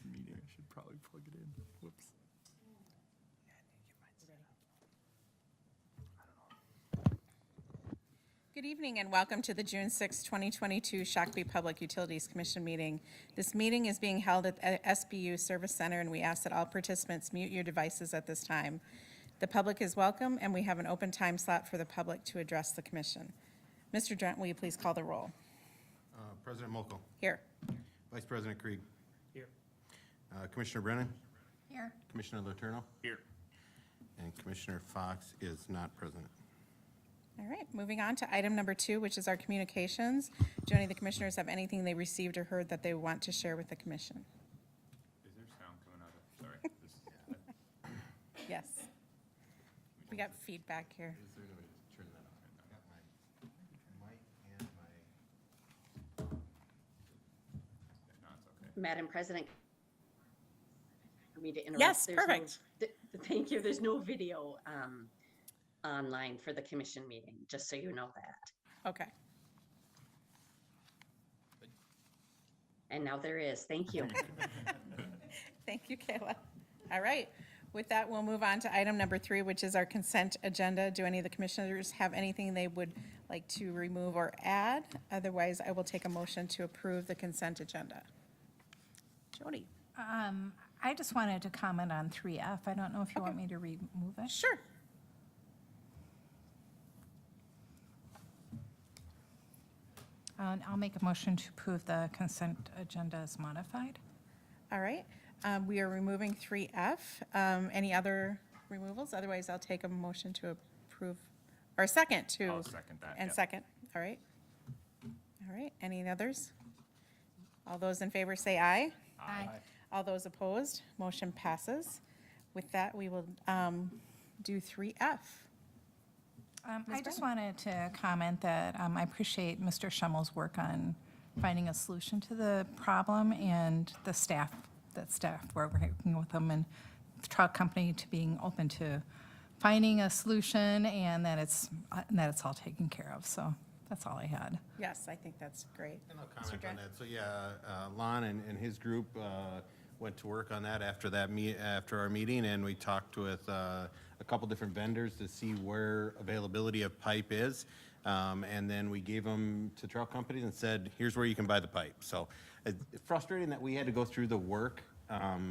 Meeting, I should probably plug it in. Whoops. Good evening and welcome to the June 6, 2022 Shakopee Public Utilities Commission meeting. This meeting is being held at the SBU Service Center, and we ask that all participants mute your devices at this time. The public is welcome, and we have an open time slot for the public to address the commission. Mr. Drent, will you please call the roll? President Mokel. Here. Vice President Krieg. Here. Commissioner Brennan. Here. Commissioner Letourneau. Here. And Commissioner Fox is not present. All right, moving on to item number 2, which is our communications. Do any of the commissioners have anything they received or heard that they want to share with the commission? Is there sound coming out of, sorry. This, Yes. We got feedback here. Is there any way to turn that off? I got my mic and my. no, it's okay. Madam President, for me to interrupt. Yes, there's no- perfect. Thank you. There's no video online for the commission meeting, just so you know that. Okay. And now there is. Thank you. Thank you, Kayla. All right. With that, we'll move on to item number 3, which is our consent agenda. Do any of the commissioners have anything they would like to remove or add? Otherwise, I will take a motion to approve the consent agenda. Jody? I just wanted to comment on 3F. I don't know if you want me to remove it. Sure. I'll make a motion to approve the consent agenda as modified. All right. We are removing 3F. Any other removals? Otherwise, I'll take a motion to approve, or a second to. I'll second that, And yep. second. All right. All right. Any others? All those in favor say aye. Aye. All those opposed, motion passes. With that, we will do 3F. I just wanted to comment that I appreciate Mr. Schummel's work on finding a solution to the problem, and the staff were working with them, and the truck company to being open to finding a solution, and that it's all taken care of. So that's all I had. Yes, I think that's great. And I'll Mr. comment on Drent? that. So yeah, Lon and his group went to work on that after our meeting, and we talked with a couple different vendors to see where availability of pipe is. And then we gave them to truck companies and said, here's where you can buy the pipe. So it's frustrating that we had to go through the work.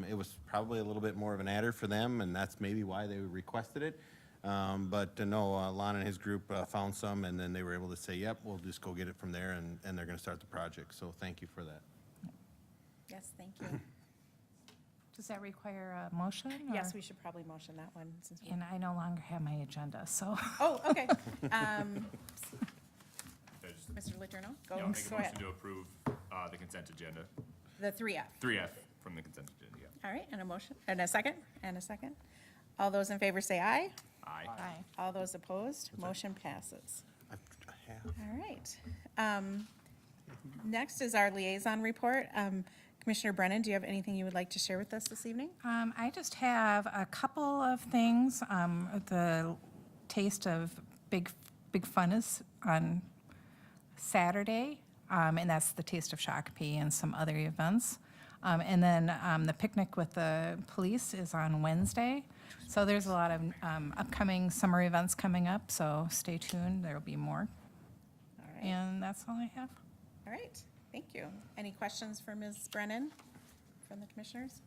It was probably a little bit more of an adder for them, and that's maybe why they requested it. But no, Lon and his group found some, and then they were able to say, yep, we'll just go get it from there, and they're going to start the project. So thank you for that. Yes, thank you. Does that require a motion? Yes, or- we should probably motion that one. Since we- And I no longer have my agenda, so. Oh, okay. I just, Mr. Letourneau? yeah, I'll make a Go ahead. motion to approve the consent agenda. The 3F. 3F from the consent agenda, yeah. All right, and a motion, and a second, and a second. All those in favor say aye. Aye. Aye. All those opposed, motion passes. I have. All right. Next is our liaison report. Commissioner Brennan, do you have anything you would like to share with us this evening? I just have a couple of things. The Taste of Big Fun is on Saturday, and that's the Taste of Shakopee and some other events. And then the picnic with the police is on Wednesday. So there's a lot of upcoming summer events coming up, so stay tuned. There will be more. All right, And that's all I have. all right, thank you. Any questions for Ms. Brennan from the commissioners?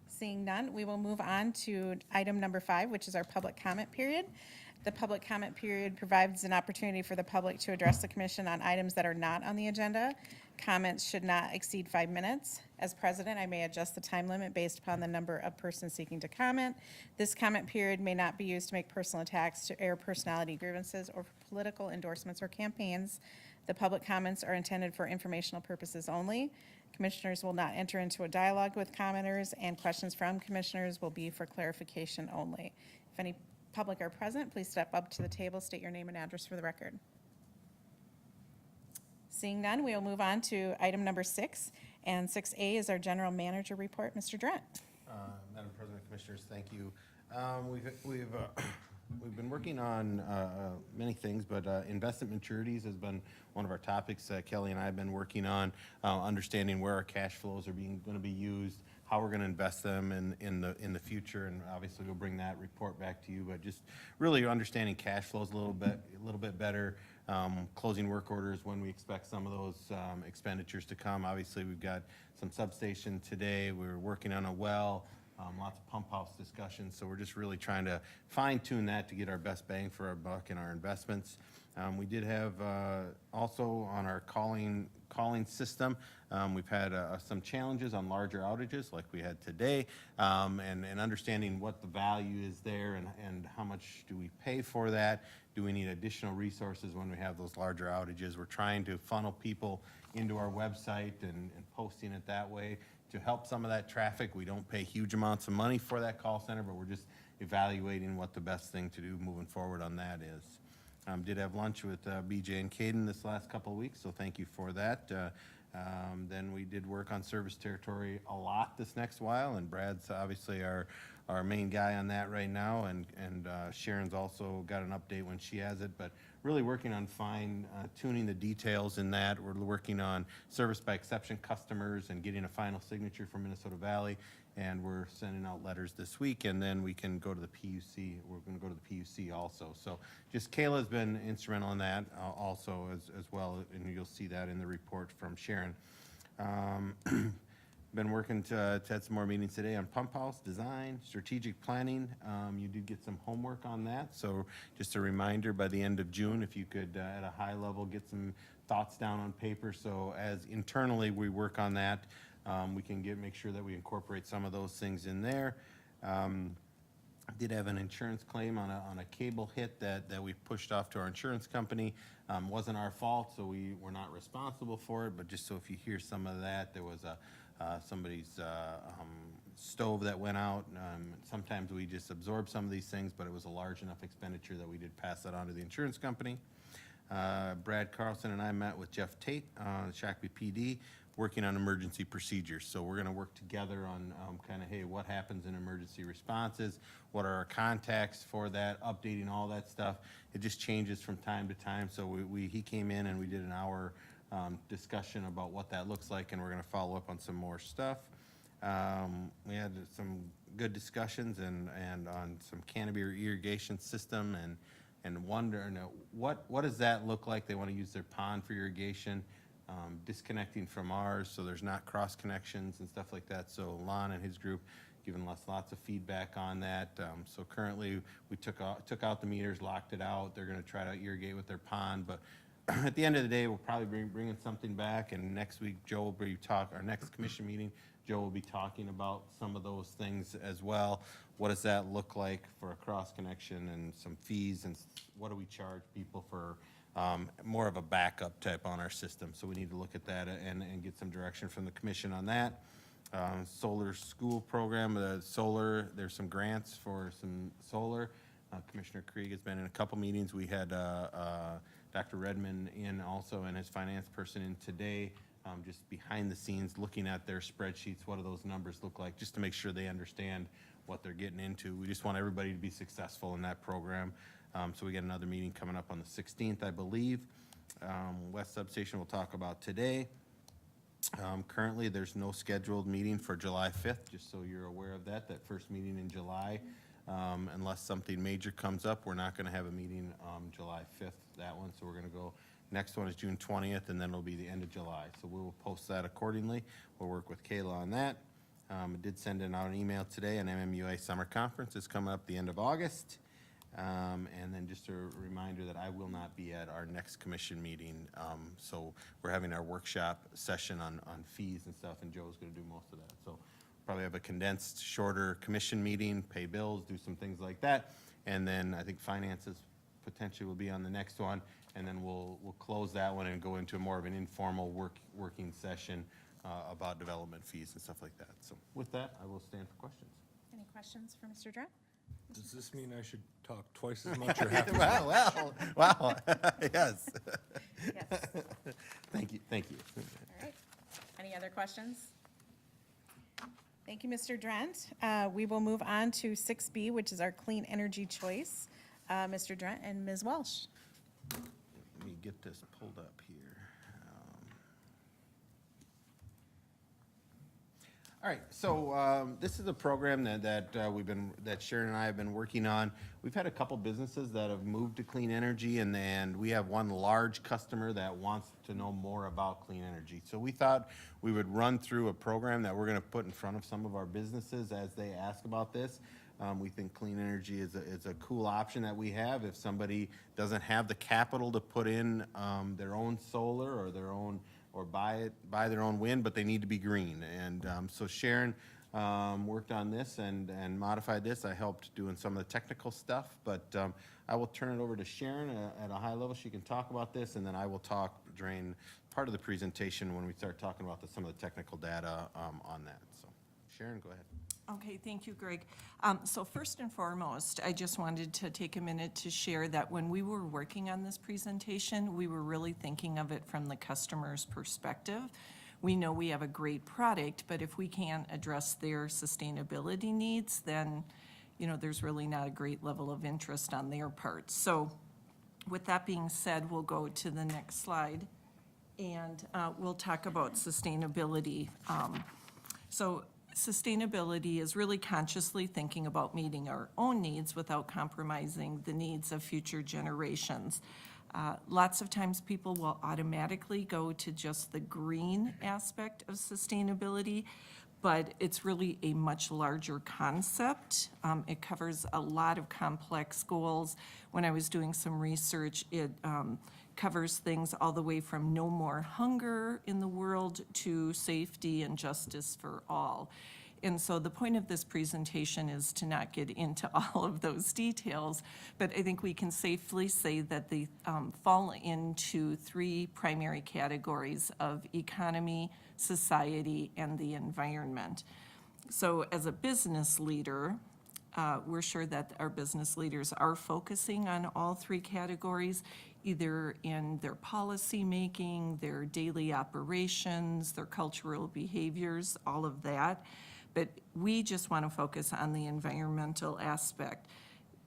Seeing none, we will move on to item number 5, which is our public comment period. The public comment period provides an opportunity for the public to address the commission on items that are not on the agenda. Comments should not exceed 5 minutes. As president, I may adjust the time limit based upon the number of persons seeking to comment. This comment period may not be used to make personal attacks, to air personality grievances, or for political endorsements or campaigns. The public comments are intended for informational purposes only. Commissioners will not enter into a dialogue with commenters, and questions from commissioners will be for clarification only. If any public are present, please step up to the table, state your name and address for the record. Seeing none, we will move on to item number 6, and 6A is our general manager report. Mr. Drent. Madam President, Commissioners, thank you. We've been working on many things, but investment maturities has been one of our topics. Kelly and I have been working on understanding where our cash flows are going to be used, how we're going to invest them in the future, and obviously we'll bring that report back to you. But just really understanding cash flows a little bit better, closing work orders when we expect some of those expenditures to come. Obviously, we've got some substation today. We're working on a well. Lots of pump house discussions, so we're just really trying to fine tune that to get our best bang for our buck in our investments. We did have also on our calling system, we've had some challenges on larger outages like we had today, and understanding what the value is there and how much do we pay for that. Do we need additional resources when we have those larger outages? We're trying to funnel people into our website and posting it that way to help some of that traffic. We don't pay huge amounts of money for that call center, but we're just evaluating what the best thing to do moving forward on that is. Did have lunch with BJ and Caden this last couple of weeks, so thank you for that. Then we did work on service territory a lot this next while, and Brad's obviously our main guy on that right now, and Sharon's also got an update when she has it, but really working on fine tuning the details in that. We're working on service by exception customers and getting a final signature from Minnesota Valley, and we're sending out letters this week, and then we can go to the PUC. We're going to go to the PUC also. So just Kayla's been instrumental in that also as well, and you'll see that in the report from Sharon. Been working to had some more meetings today on pump house design, strategic planning. You did get some homework on that, so just a reminder, by the end of June, if you could, at a high level, get some thoughts down on paper. So as internally we work on that, we can make sure that we incorporate some of those things in there. Did have an insurance claim on a cable hit that we pushed off to our insurance company. Wasn't our fault, so we were not responsible for it, but just so if you hear some of that, there was somebody's stove that went out. Sometimes we just absorb some of these things, but it was a large enough expenditure that we did pass that on to the insurance company. Brad Carlson and I met with Jeff Tate, Shakopee PD, working on emergency procedures. So we're going to work together on kind of, hey, what happens in emergency responses? What are our contacts for that? Updating all that stuff. It just changes from time to time. So he came in and we did an hour discussion about what that looks like, and we're going to follow up on some more stuff. We had some good discussions and on some canopy irrigation system and wondering what does that look like? They want to use their pond for irrigation, disconnecting from ours, so there's not cross connections and stuff like that. So Lon and his group giving us lots of feedback on that. So currently we took out the meters, locked it out. They're going to try to irrigate with their pond, but at the end of the day, we'll probably be bringing something back, and next week, Joe will be our next commission meeting, Joe will be talking about some of those things as well. What does that look like for a cross connection and some fees, and what do we charge people for more of a backup type on our system? So we need to look at that and get some direction from the commission on that. Solar school program, solar, there's some grants for some solar. Commissioner Krieg has been in a couple meetings. We had Dr. Redmond in also, and his finance person in today, just behind the scenes looking at their spreadsheets. What do those numbers look like, just to make sure they understand what they're getting into. We just want everybody to be successful in that program. So we got another meeting coming up on the 16th, I believe. West Substation we'll talk about today. Currently, there's no scheduled meeting for July 5th, just so you're aware of that first meeting in July. Unless something major comes up, we're not going to have a meeting July 5th, that one. So we're going to go, next one is June 20th, and then it'll be the end of July. So we will post that accordingly. We'll work with Kayla on that. I did send out an email today. An MMUA summer conference is coming up the end of August. And then just a reminder that I will not be at our next commission meeting. So we're having our workshop session on fees and stuff, and Joe's going to do most of that. So probably have a condensed, shorter commission meeting, pay bills, do some things like that. And then I think finances potentially will be on the next one. And then we'll close that one and go into more of an informal working session about development fees and stuff like that. So with that, I will stand for questions. Any questions for Mr. Drent? Does this mean I should talk twice as much or half as much? Wow, yes. Yes. Thank you. All right. Any other questions? Thank you, Mr. Drent. We will move on to 6B, which is our clean energy choice. Mr. Drent and Ms. Walsh. Let me get this pulled up here. All right, so this is a program that Sharon and I have been working on. We've had a couple businesses that have moved to clean energy, and we have one large customer that wants to know more about clean energy. So we thought we would run through a program that we're going to put in front of some of our businesses as they ask about this. We think clean energy is a cool option that we have if somebody doesn't have the capital to put in their own solar or their own or buy their own wind, but they need to be green. And so Sharon worked on this and modified this. I helped doing some of the technical stuff, but I will turn it over to Sharon at a high level. She can talk about this, and then I will talk during part of the presentation when we start talking about some of the technical data on that. So Sharon, go ahead. Okay, thank you, Greg. So first and foremost, I just wanted to take a minute to share that when we were working on this presentation, we were really thinking of it from the customer's perspective. We know we have a great product, but if we can't address their sustainability needs, then, you know, there's really not a great level of interest on their part. So with that being said, we'll go to the next slide, and we'll talk about sustainability. So sustainability is really consciously thinking about meeting our own needs without compromising the needs of future generations. Lots of times people will automatically go to just the green aspect of sustainability, but it's really a much larger concept. It covers a lot of complex goals. When I was doing some research, it covers things all the way from no more hunger in the world to safety and justice for all. And so the point of this presentation is to not get into all of those details, but I think we can safely say that they fall into three primary categories of economy, society, and the environment. So as a business leader, we're sure that our business leaders are focusing on all three categories, either in their policy making, their daily operations, their cultural behaviors, all of that. But we just want to focus on the environmental aspect.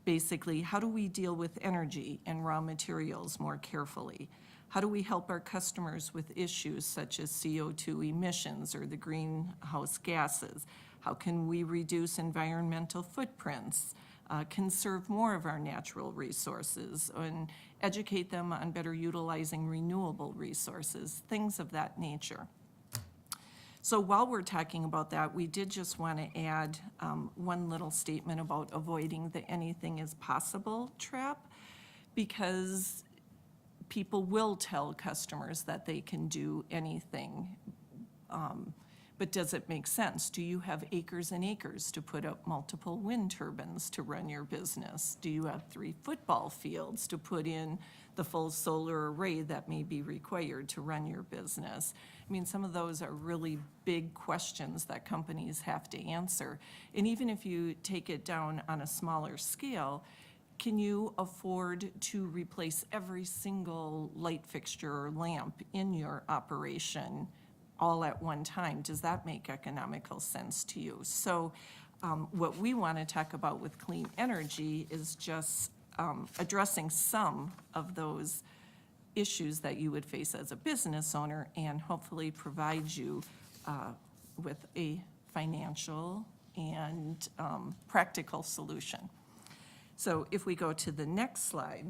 Basically, how do we deal with energy and raw materials more carefully? How do we help our customers with issues such as CO2 emissions or the greenhouse gases? How can we reduce environmental footprints, conserve more of our natural resources, and educate them on better utilizing renewable resources, things of that nature. So while we're talking about that, we did just want to add one little statement about avoiding the anything is possible trap, because people will tell customers that they can do anything. But does it make sense? Do you have acres and acres to put up multiple wind turbines to run your business? Do you have 3 football fields to put in the full solar array that may be required to run your business? I mean, some of those are really big questions that companies have to answer. And even if you take it down on a smaller scale, can you afford to replace every single light fixture or lamp in your operation all at one time? Does that make economical sense to you? So what we want to talk about with clean energy is just addressing some of those issues that you would face as a business owner, and hopefully provide you with a financial and practical solution. So if we go to the next slide,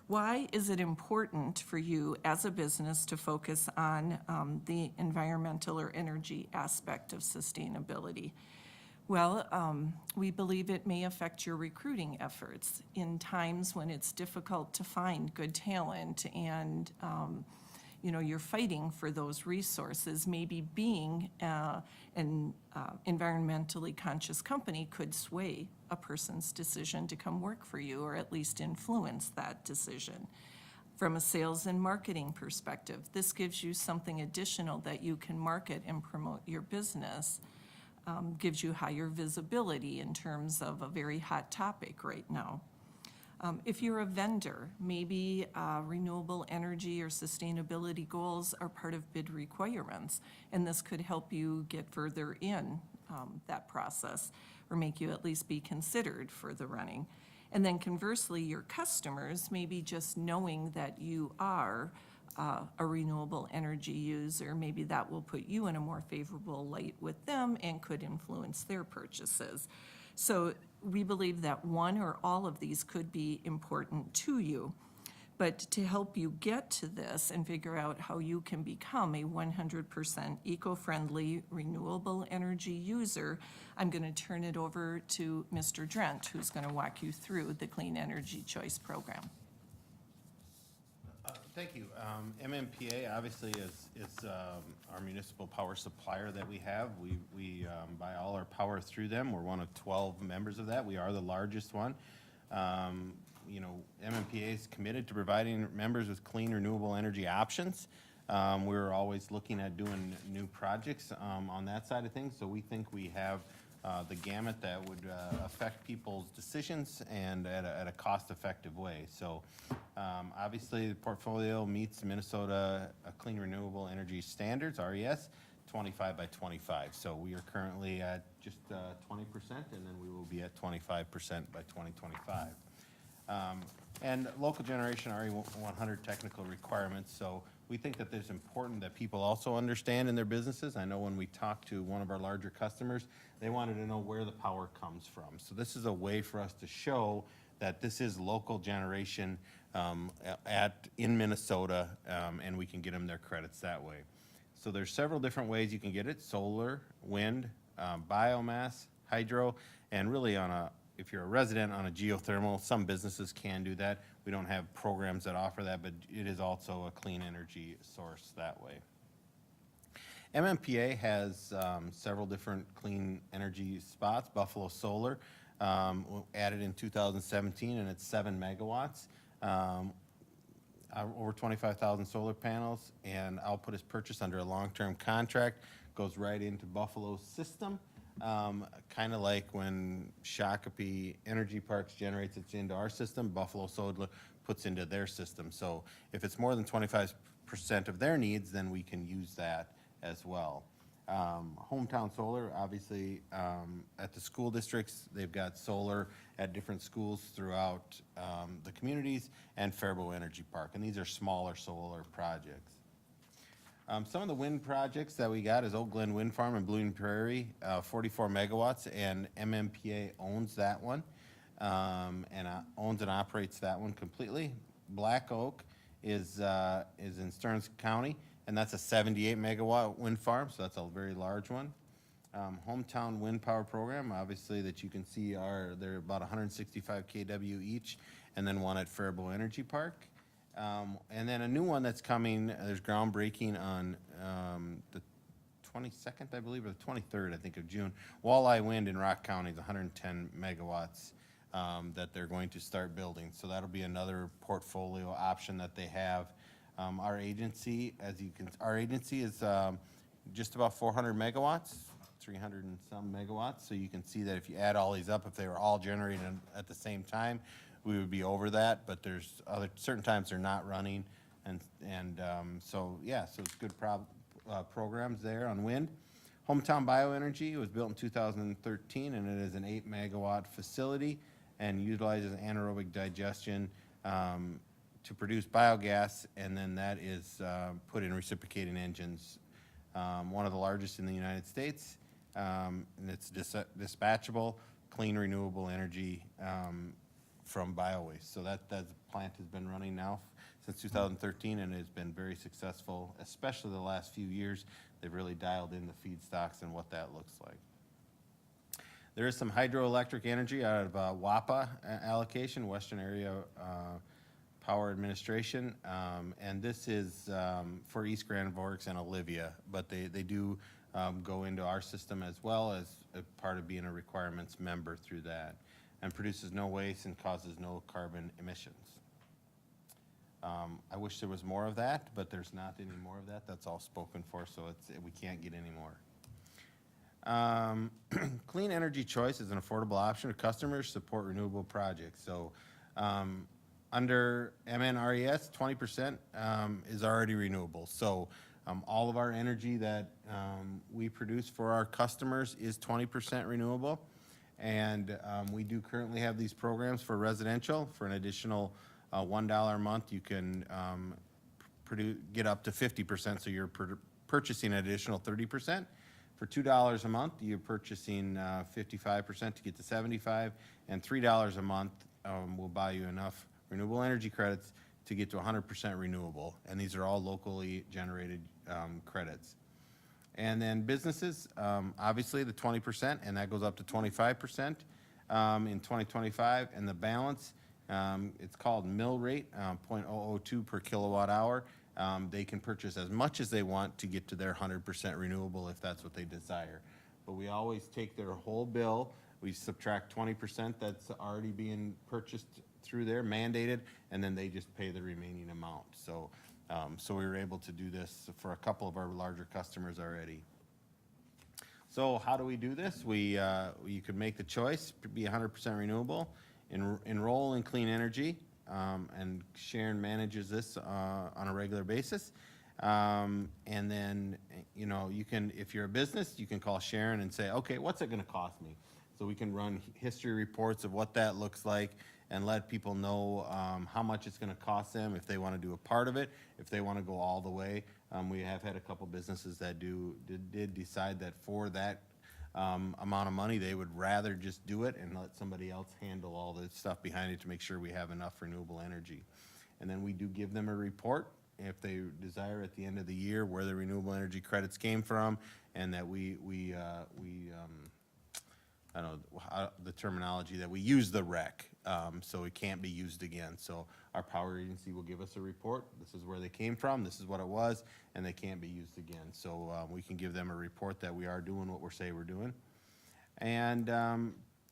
why is it important for you as a business to focus on the environmental or energy aspect of sustainability? Well, we believe it may affect your recruiting efforts in times when it's difficult to find good talent and you know, you're fighting for those resources. Maybe being an environmentally conscious company could sway a person's decision to come work for you, or at least influence that decision. From a sales and marketing perspective, this gives you something additional that you can market and promote your business. Gives you higher visibility in terms of a very hot topic right now. If you're a vendor, maybe renewable energy or sustainability goals are part of bid requirements, and this could help you get further in that process, or make you at least be considered for the running. And then conversely, your customers, maybe just knowing that you are a renewable energy user, maybe that will put you in a more favorable light with them and could influence their purchases. So we believe that one or all of these could be important to you. But to help you get to this and figure out how you can become a 100% eco-friendly, renewable energy user, I'm going to turn it over to Mr. Drent, who's going to walk you through the Clean Energy Choice Program. Thank you. MMPA obviously is our municipal power supplier that we have. We buy all our power through them. We're one of 12 members of that. We are the largest one. You know, MMPA is committed to providing members with clean renewable energy options. We're always looking at doing new projects on that side of things. So we think we have the gamut that would affect people's decisions and at a cost-effective way. So obviously the portfolio meets Minnesota Clean Renewable Energy Standards, RES, 25 by 25. So we are currently at just 20%, and then we will be at 25% by 2025. And local generation RE100 technical requirements. So we think that it's important that people also understand in their businesses. I know when we talked to one of our larger customers, they wanted to know where the power comes from. So this is a way for us to show that this is local generation in Minnesota, and we can get them their credits that way. So there's several different ways you can get it: solar, wind, biomass, hydro, and really if you're a resident, on a geothermal. Some businesses can do that. We don't have programs that offer that, but it is also a clean energy source that way. MMPA has several different clean energy spots. Buffalo Solar added in 2017, and it's 7 megawatts. Over 25,000 solar panels, and output is purchased under a long-term contract, goes right into Buffalo's system. Kind of like when Shakopee Energy Parks generates it into our system, Buffalo Solar puts into their system. So if it's more than 25% of their needs, then we can use that as well. Hometown Solar, obviously, at the school districts, they've got solar at different schools throughout the communities, and Faribault Energy Park, and these are smaller solar projects. Some of the wind projects that we got is Oak Glen Wind Farm in Blooming Prairie, 44 megawatts, and MMPA owns that one, and owns and operates that one completely. Black Oak is in Stearns County, and that's a 78 megawatt wind farm, so that's a very large one. Hometown Wind Power Program, obviously, that you can see they're about 165 kW each, and then one at Faribault Energy Park. And then a new one that's coming, there's groundbreaking on the 22nd, I believe, or the 23rd, I think, of June. Walleye Wind in Rock County is 110 megawatts that they're going to start building. So that'll be another portfolio option that they have. Our agency, is just about 400 megawatts, 300 and some megawatts. So you can see that if you add all these up, if they were all generated at the same time, we would be over that, but there's certain times they're not running, so it's good programs there on wind. Hometown Bioenergy was built in 2013, and it is an 8 megawatt facility and utilizes anaerobic digestion to produce biogas, and then that is put in reciprocating engines. One of the largest in the United States, and it's dispatchable, clean renewable energy from biowaste. So that plant has been running now since 2013, and has been very successful, especially the last few years. They've really dialed in the feedstocks and what that looks like. There is some hydroelectric energy out of WAPA allocation, Western Area Power Administration, and this is for East Grand Forks and Olivia, but they do go into our system as well as a part of being a requirements member through that, and produces no waste and causes no carbon emissions. I wish there was more of that, but there's not any more of that. That's all spoken for, so we can't get any more. Clean Energy Choice is an affordable option to customers support renewable projects. So under MNRES, 20% is already renewable. So all of our energy that we produce for our customers is 20% renewable. And we do currently have these programs for residential. For an additional $1 a month, you can get up to 50%, so you're purchasing an additional 30%. For $2 a month, you're purchasing 55% to get to 75, and $3 a month will buy you enough renewable energy credits to get to 100% renewable, and these are all locally generated credits. And then businesses, obviously the 20%, and that goes up to 25% in 2025, and the balance, it's called mill rate, 0.002 per kilowatt hour. They can purchase as much as they want to get to their 100% renewable if that's what they desire. But we always take their whole bill, we subtract 20% that's already being purchased through there, mandated, and then they just pay the remaining amount. So, so we were able to do this for a couple of our larger customers already. So how do we do this? You could make the choice, be 100% renewable, enroll in clean energy, and Sharon manages this on a regular basis. And then, you know, you can, if you're a business, you can call Sharon and say, okay, what's it gonna cost me? So we can run history reports of what that looks like and let people know how much it's gonna cost them if they wanna do a part of it, if they wanna go all the way. We have had a couple businesses that did decide that for that amount of money, they would rather just do it and let somebody else handle all the stuff behind it to make sure we have enough renewable energy. And then we do give them a report if they desire at the end of the year where the renewable energy credits came from, and that I don't know the terminology, that we use the REC, so it can't be used again. So our power agency will give us a report. This is where they came from, this is what it was, and they can't be used again. So we can give them a report that we are doing what we're doing. And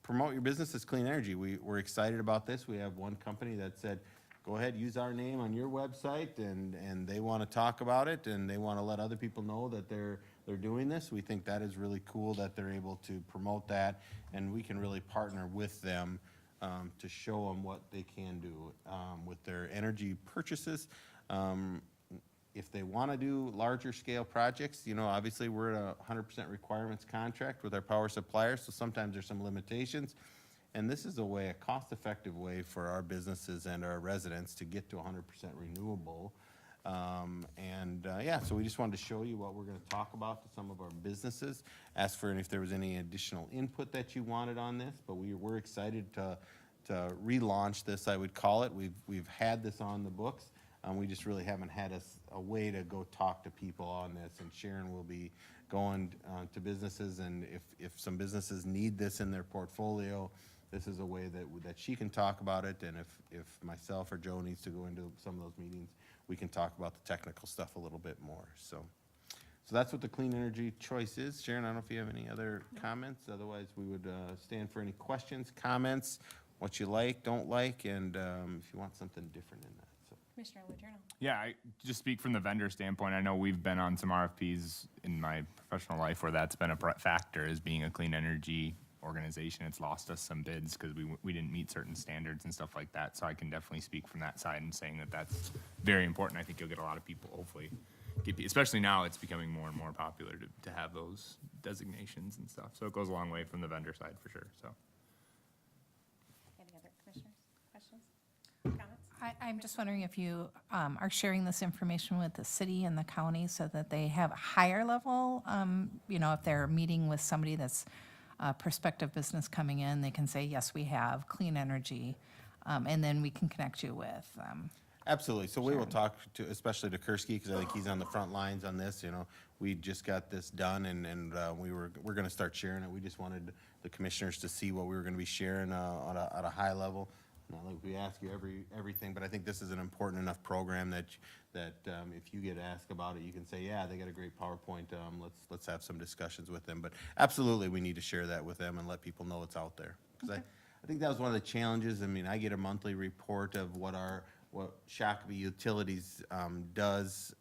promote your business as clean energy. We're excited about this. We have one company that said, go ahead, use our name on your website, and they want to talk about it, and they want to let other people know that they're doing this. We think that is really cool that they're able to promote that, and we can really partner with them to show them what they can do with their energy purchases. If they want to do larger scale projects, you know, obviously we're at a 100% requirements contract with our power suppliers, so sometimes there's some limitations. And this is a cost-effective way for our businesses and our residents to get to 100% renewable. Yeah, so we just wanted to show you what we're going to talk about to some of our businesses. Ask for if there was any additional input that you wanted on this, but we're excited to relaunch this, I would call it. We've had this on the books. We just really haven't had a way to go talk to people on this, and Sharon will be going to businesses, and if some businesses need this in their portfolio, this is a way that she can talk about it, and if myself or Joe needs to go into some of those meetings, we can talk about the technical stuff a little bit more. So that's what the clean energy choice is. Sharon, I don't know if you have any other comments. Otherwise, we would stand for any questions, comments, what you like, don't like, and if you want something different in that. So. Commissioner Letourneau. Yeah, I just speak from the vendor standpoint. I know we've been on some RFPs in my professional life where that's been a factor, as being a clean energy organization. It's lost us some bids because we didn't meet certain standards and stuff like that. So I can definitely speak from that side and saying that that's very important. I think you'll get a lot of people, hopefully, especially now it's becoming more and more popular to have those designations and stuff. So it goes a long way from the vendor side for sure. So. Any other commissioners, questions, comments? I'm just wondering if you are sharing this information with the city and the county so that they have a higher level, you know, if they're meeting with somebody that's a prospective business coming in, they can say, yes, we have clean energy, and then we can connect you with. Absolutely. So we will talk to, especially to Kursky, because I think he's on the front lines on this. You know, we just got this done, and we're going to start sharing it. We just wanted the commissioners to see what we were going to be sharing at a high level. Not like we ask you everything, but I think this is an important enough program that if you get asked about it, you can say, yeah, they got a great PowerPoint. Let's have some discussions with them. But absolutely, we need to share that with them and let people know it's out there. Because I think that was one of the challenges. I mean, I get a monthly report of what Shakopee Utilities does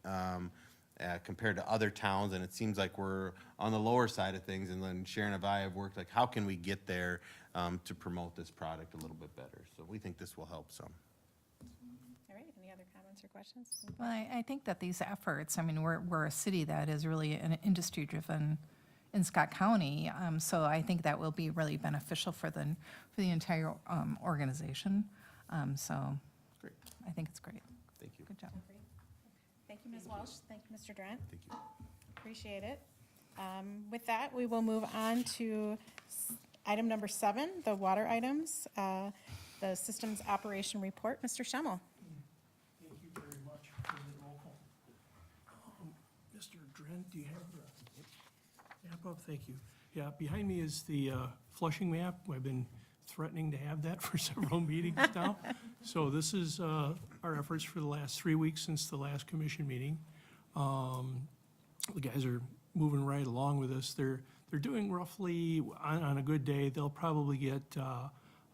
compared to other towns, and it seems like we're on the lower side of things. And then Sharon and I have worked like, how can we get there to promote this product a little bit better? So we think this will help some. All right, any other comments or questions? Well, I think that these efforts, I mean, we're a city that is really an industry-driven in Scott County, so I think that will be really beneficial for the entire organization. So Great. I think it's great. Thank you. Good job. you, Ms. Walsh. Thank you, Mr. Durant. Thank you. Appreciate it. With that, we will move on to item number 7, the water items, the systems operation report. Mr. Schemmel. Thank you very much, President Mokel. Mr. Drent, do you have the map up? Thank you. Yeah, behind me is the flushing map. I've been threatening to have that for several meetings now. So this is our efforts for the last 3 weeks since the last commission meeting. The guys are moving right along with us. They're doing roughly, on a good day, they'll probably get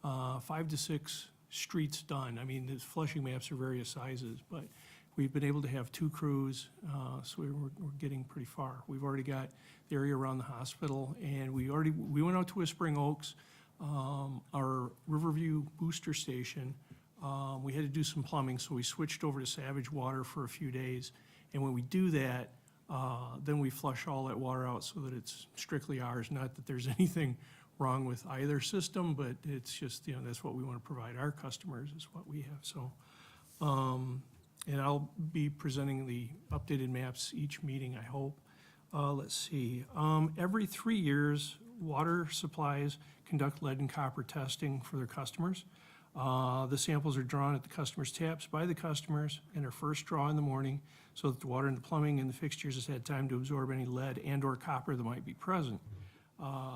5 to 6 streets done. I mean, the flushing maps are various sizes, but we've been able to have 2 crews, so we're getting pretty far. We've already got the area around the hospital, and we went out to Whispering Oaks, our Riverview booster station. We had to do some plumbing, so we switched over to Savage Water for a few days. And when we do that, then we flush all that water out so that it's strictly ours. Not that there's anything wrong with either system, but it's just, that's what we want to provide our customers, is what we have. So, and I'll be presenting the updated maps each meeting, I hope. Let's see. Every 3 years, water supplies conduct lead and copper testing for their customers. The samples are drawn at the customer's taps by the customers and are first drawn in the morning so that the water in the plumbing and the fixtures has had time to absorb any lead and/or copper that might be present.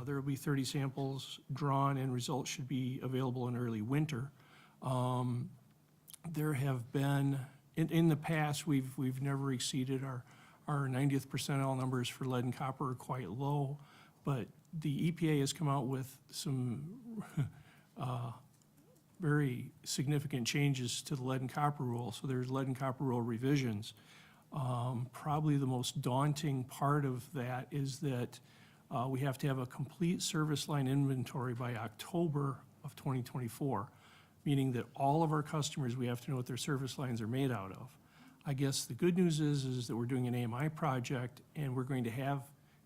There will be 30 samples drawn, and results should be available in early winter. There have been, in the past, we've never exceeded our 90th percentile numbers for lead and copper are quite low, but the EPA has come out with some very significant changes to the lead and copper rule. So there's lead and copper rule revisions. Probably the most daunting part of that is that we have to have a complete service line inventory by October of 2024, meaning that all of our customers, we have to know what their service lines are made out of. I guess the good news is that we're doing an AMI project, and we're going to have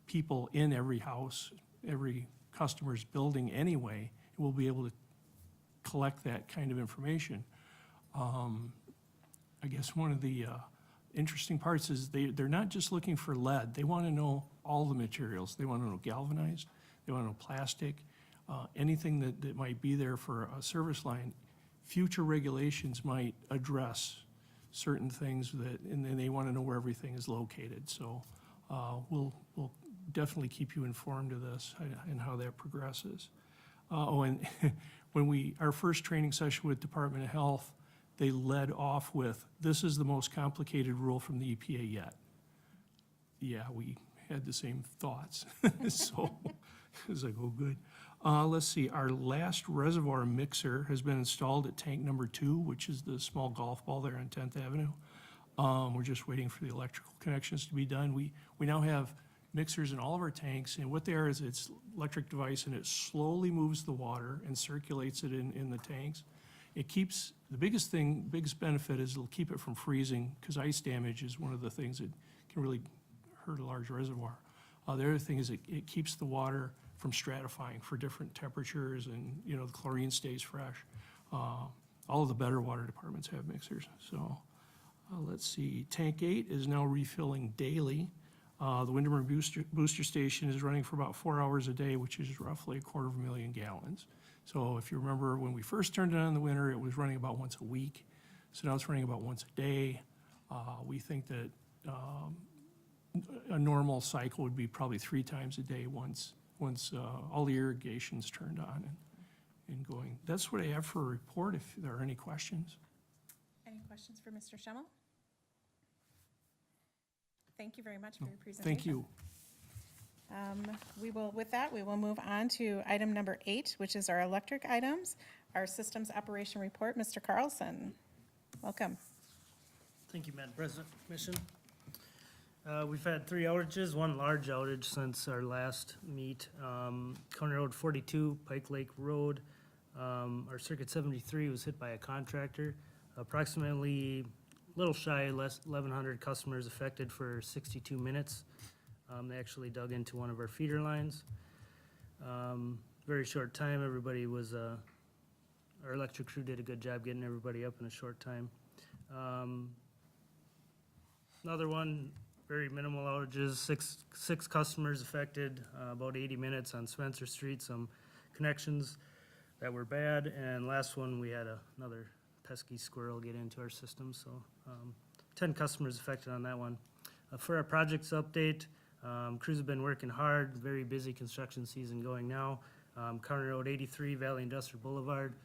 people in every house, every customer's building anyway, and we'll be able to collect that kind of information. I guess one of the interesting parts is they're not just looking for lead. They want to know all the materials. They want to know galvanized, they want to know plastic, anything that might be there for a service line. Future regulations might address certain things and then they want to know where everything is located. So we'll definitely keep you informed of this and how that progresses. And when our first training session with Department of Health, they led off with, this is the most complicated rule from the EPA yet. Yeah, we had the same thoughts. So it was like, oh, good. Let's see, our last reservoir mixer has been installed at tank number 2, which is the small golf ball there on 10th Avenue. We're just waiting for the electrical connections to be done. We now have mixers in all of our tanks, and what they are is it's electric device, and it slowly moves the water and circulates it in the tanks. It keeps, the biggest benefit is it'll keep it from freezing, because ice damage is one of the things that can really hurt a large reservoir. The other thing is it keeps the water from stratifying for different temperatures, and the chlorine stays fresh. All of the better water departments have mixers. So let's see, tank 8 is now refilling daily. The Windermere booster station is running for about 4 hours a day, which is roughly 250,000 gallons. So if you remember, when we first turned it on in the winter, it was running about once a week. So now it's running about once a day. We think that a normal cycle would be probably 3 times a day once all the irrigation's turned on and going. That's what I have for a report, if there are any questions. Any questions for Mr. Schemmel? Thank you very much for your presentation. Thank you. With that, we will move on to item number 8, which is our electric items, our systems operation report. Mr. Carlson, welcome. Thank you, Madam President, Commission. We've had 3 outages, 1 large outage since our last meet. County Road 42, Pike Lake Road. Our Circuit 73 was hit by a contractor. Approximately a little shy, less 1,100 customers affected for 62 minutes. They actually dug into one of our feeder lines. Very short time, everybody was, our electric crew did a good job getting everybody up in a short time. Another one, very minimal outages, six customers affected, about 80 minutes on Spencer Street, some connections that were bad. And last one, we had another pesky squirrel get into our system, so 10 customers affected on that one. For our projects update, crews have been working hard, very busy construction season going now. County Road 83, Valley Industrial Boulevard.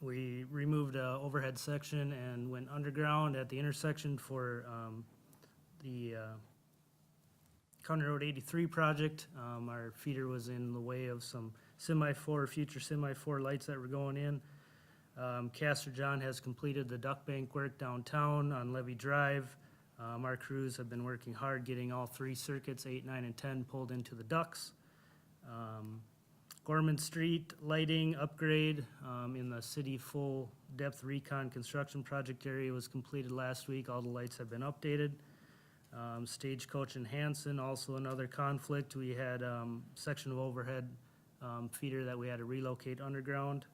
We removed a overhead section and went underground at the intersection for the County Road 83 project. Our feeder was in the way of some future semi-4 lights that were going in. Castor John has completed the duck bank work downtown on Levy Drive. Our crews have been working hard getting all 3 circuits, 8, 9, and 10, pulled into the ducts. Gorman Street lighting upgrade in the city full depth recon construction project area was completed last week. All the lights have been updated. Stagecoach and Hanson, also another conflict. We had section of overhead feeder that we had to relocate underground.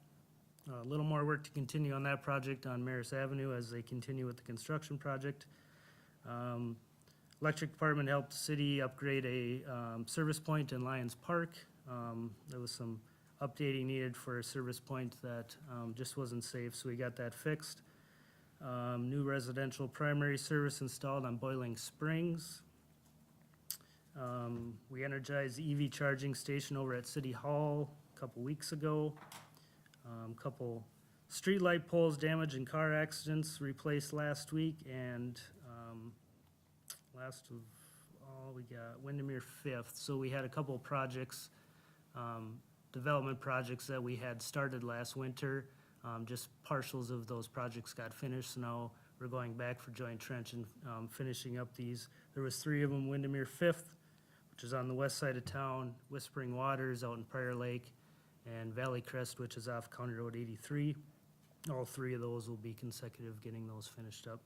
A little more work to continue on that project on Maris Avenue as they continue with the construction project. Electric department helped the city upgrade a service point in Lions Park. There was some updating needed for a service point that just wasn't safe, so we got that fixed. New residential primary service installed on Boiling Springs. We energized the EV charging station over at City Hall a couple weeks ago. Couple street light poles damaged in car accidents replaced last week, and last of all, we got Windermere 5th. So we had a couple of projects, development projects that we had started last winter. Just partials of those projects got finished, so now we're going back for joint trench and finishing up these. There was 3 of them, Windermere 5th, which is on the west side of town, Whispering Waters out in Prior Lake, and Valley Crest, which is off County Road 83. All 3 of those will be consecutive getting those finished up.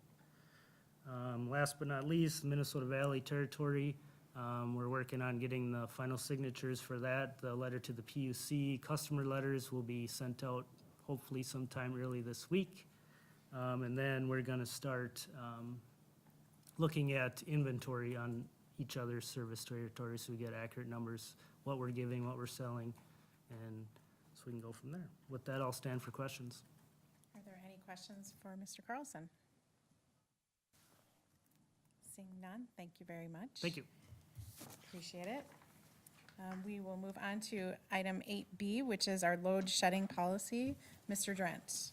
Last but not least, Minnesota Valley Territory. We're working on getting the final signatures for that. The letter to the PUC, customer letters will be sent out hopefully sometime early this week. And then we're gonna start looking at inventory on each other's service territory so we get accurate numbers, what we're giving, what we're selling, and so we can go from there. With that, I'll stand for questions. Are there any questions for Mr. Carlson? Seeing none, thank you very much. Thank you. Appreciate it. We will move on to item 8B, which is our load shedding policy. Mr. Drent.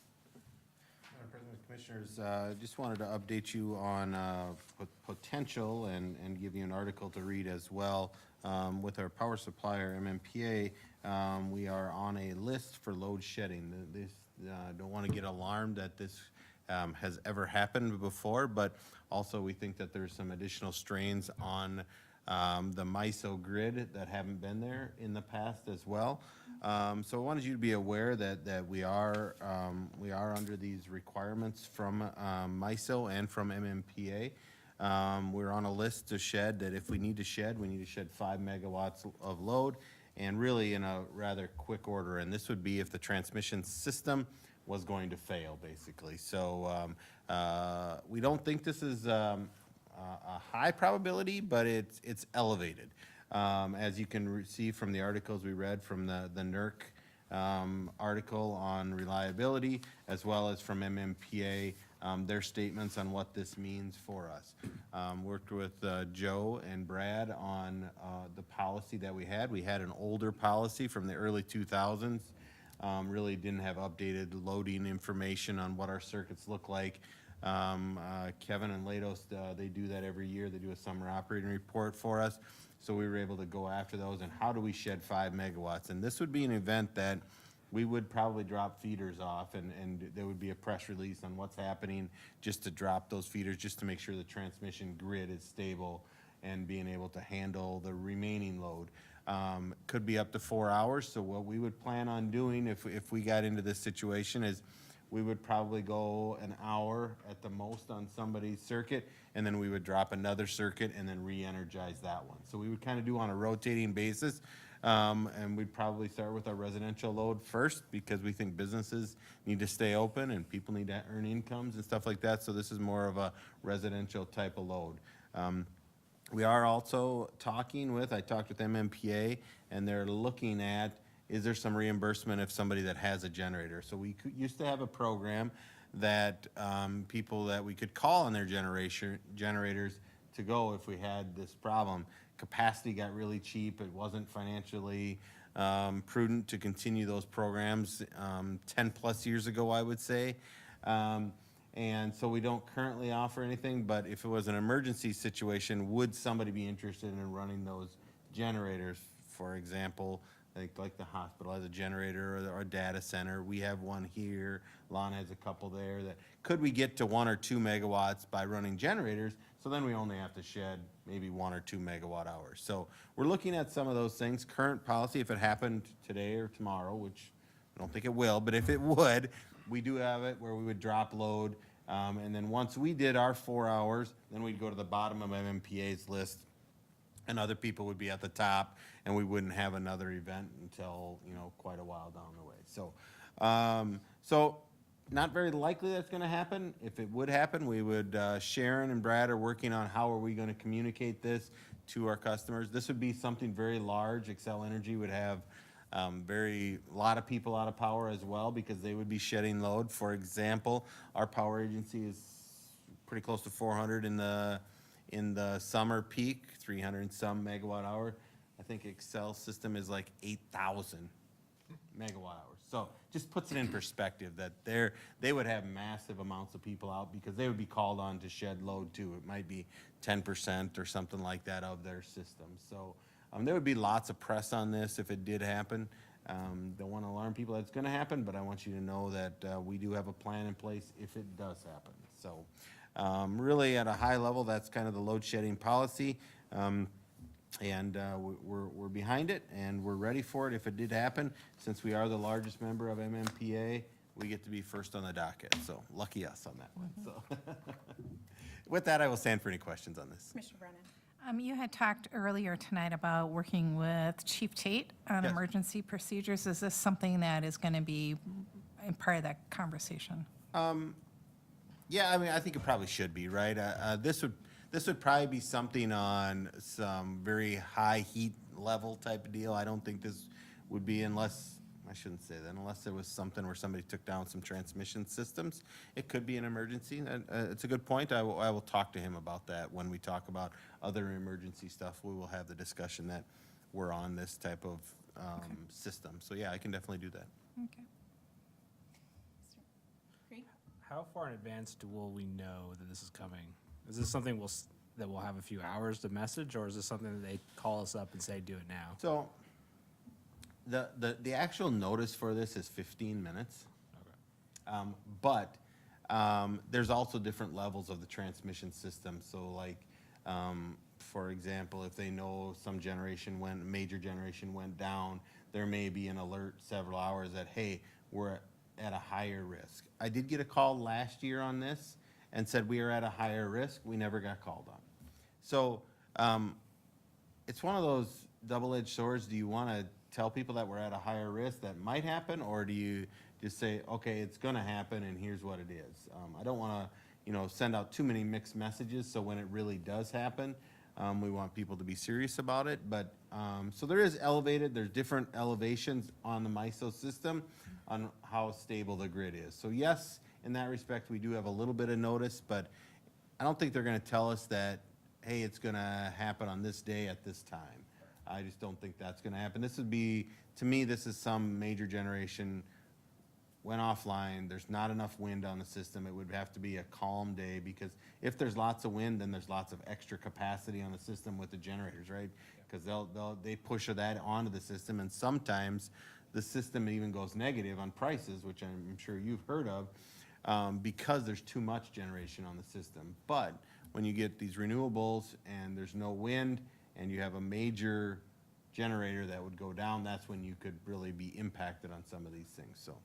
Madam President, Commissioners, just wanted to update you on potential and give you an article to read as well. With our power supplier, MMPA, we are on a list for load shedding. Don't want to get alarmed that this has ever happened before, but also we think that there's some additional strains on the MISO grid that haven't been there in the past as well. So I wanted you to be aware that we are under these requirements from MISO and from MMPA. We're on a list to shed that if we need to shed 5 megawatts of load, and really in a rather quick order. And this would be if the transmission system was going to fail, basically. So we don't think this is a high probability, but it's elevated. As you can see from the articles we read from the NERC article on reliability, as well as from MMPA, their statements on what this means for us. Worked with Joe and Brad on the policy that we had. We had an older policy from the early 2000s. Really didn't have updated loading information on what our circuits look like. Kevin and Lados, they do that every year. They do a summer operating report for us. So we were able to go after those and how do we shed 5 megawatts? And this would be an event that we would probably drop feeders off and there would be a press release on what's happening just to drop those feeders, just to make sure the transmission grid is stable and being able to handle the remaining load. Could be up to 4 hours. So what we would plan on doing if we got into this situation is we would probably go an hour at the most on somebody's circuit, and then we would drop another circuit and then re-energize that one. So we would kind of do on a rotating basis. And we'd probably start with our residential load first because we think businesses need to stay open and people need to earn incomes and stuff like that. So this is more of a residential type of load. We are also I talked with MMPA, and they're looking at, is there some reimbursement if somebody that has a generator? So we used to have a program that people that we could call on their generators to go if we had this problem. Capacity got really cheap. It wasn't financially prudent to continue those programs 10 plus years ago, I would say. And so we don't currently offer anything, but if it was an emergency situation, would somebody be interested in running those generators? For example, like the hospital has a generator, or our data center, we have one here, Lon has a couple there. That could we get to 1 or 2 megawatts by running generators? So then we only have to shed maybe 1 or 2 megawatt hours. So we're looking at some of those things. Current policy, if it happened today or tomorrow, which I don't think it will, but if it would, we do have it where we would drop load. And then once we did our 4 hours, then we'd go to the bottom of MMPA's list, and other people would be at the top, and we wouldn't have another event until, quite a while down the way. So, so not very likely that's gonna happen. If it would happen, we would, Sharon and Brad are working on how are we gonna communicate this to our customers. This would be something very large. Xcel Energy would have a lot of people out of power as well because they would be shedding load. For example, our power agency is pretty close to 400 in the summer peak, 300 and some megawatt hour. I think Xcel system is like 8,000 megawatt hours. So just puts it in perspective that they would have massive amounts of people out because they would be called on to shed load too. It might be 10% or something like that of their system. So there would be lots of press on this if it did happen. Don't want to alarm people that it's going to happen, but I want you to know that we do have a plan in place if it does happen. So really at a high level, that's kind of the load shedding policy. And we're behind it and we're ready for it if it did happen. Since we are the largest member of MMPA, we get to be first on the docket. So lucky us on that one. So with that, I will stand for any questions on this. Commissioner Brennan. You had talked earlier tonight about working with Chief Tate on Yes. emergency procedures. Is this something that is going to be a part of that conversation? Yeah, I mean, I think it probably should be, right? This would probably be something on some very high heat level type of deal. I don't think this would be unless there was something where somebody took down some transmission systems. It could be an emergency. It's a good point. I will talk to him about that when we talk about other emergency stuff. We will have the discussion that we're on this type of system. So yeah, I can definitely do that. Okay. Creed? How far in advance will we know that this is coming? Is this something that we'll have a few hours to message, or is this something that they call us up and say, do it now? So the actual notice for this is 15 minutes. Okay. But there's also different levels of the transmission system. So like, for example, if they know some major generation went down, there may be an alert several hours that, hey, we're at a higher risk. I did get a call last year on this and said we are at a higher risk. We never got called on. So it's one of those double-edged swords. Do you want to tell people that we're at a higher risk that might happen, or do you just say, okay, it's going to happen and here's what it is? I don't want to, send out too many mixed messages. So when it really does happen, we want people to be serious about it. But so there's different elevations on the MISO system on how stable the grid is. So yes, in that respect, we do have a little bit of notice, but I don't think they're going to tell us that, hey, it's going to happen on this day at this time. I just don't think that's going to happen. To me, this is some major generation went offline. There's not enough wind on the system. It would have to be a calm day because if there's lots of wind, then there's lots of extra capacity on the system with the generators, right? Because they push that onto the system, and sometimes the system even goes negative on prices, which I'm sure you've heard of, because there's too much generation on the system. But when you get these renewables and there's no wind and you have a major generator that would go down, that's when you could really be impacted on some of these things. So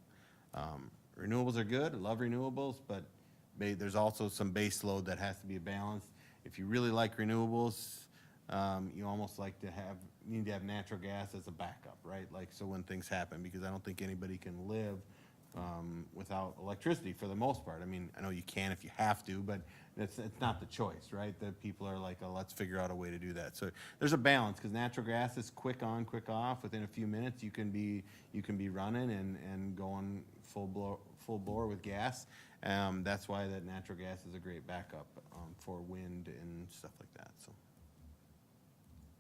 renewables are good. I love renewables, but there's also some base load that has to be balanced. If you really like renewables, you almost like to have need to have natural gas as a backup, right? Like, so when things happen, because I don't think anybody can live without electricity for the most part. I mean, I know you can if you have to, but it's not the choice, right? That people are like, oh, let's figure out a way to do that. So there's a balance, because natural gas is quick on, quick off. Within a few minutes, you can be running and going full bore with gas. That's why that natural gas is a great backup for wind and stuff like that. So.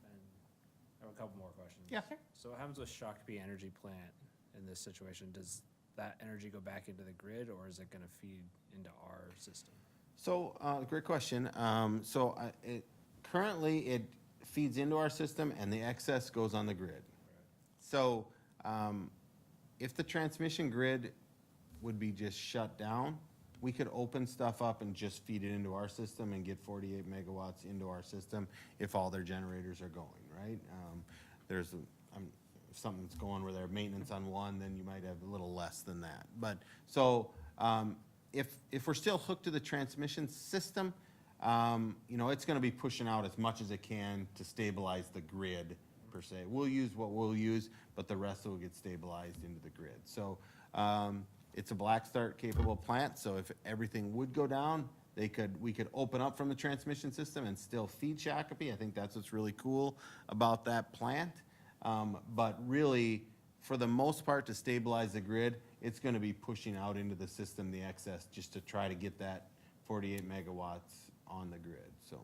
And I have a couple more questions. Yeah. So what happens with Shakopee Energy Plant in this situation? Does that energy go back into the grid, or is it going to feed into our system? So, great question. Currently, it feeds into our system, and the excess goes on the grid. So, if the transmission grid would be just shut down, we could open stuff up and just feed it into our system and get 48 megawatts into our system if all their generators are going, right? If something's going where they're maintenance on one, then you might have a little less than that. But, so, if we're still hooked to the transmission system, it's gonna be pushing out as much as it can to stabilize the grid, per se. We'll use what we'll use, but the rest will get stabilized into the grid. So, it's a black start capable plant, so if everything would go down, we could open up from the transmission system and still feed Shakopee. I think that's what's really cool about that plant. But really, for the most part, to stabilize the grid, it's gonna be pushing out into the system the excess, just to try to get that 48 megawatts on the grid, so.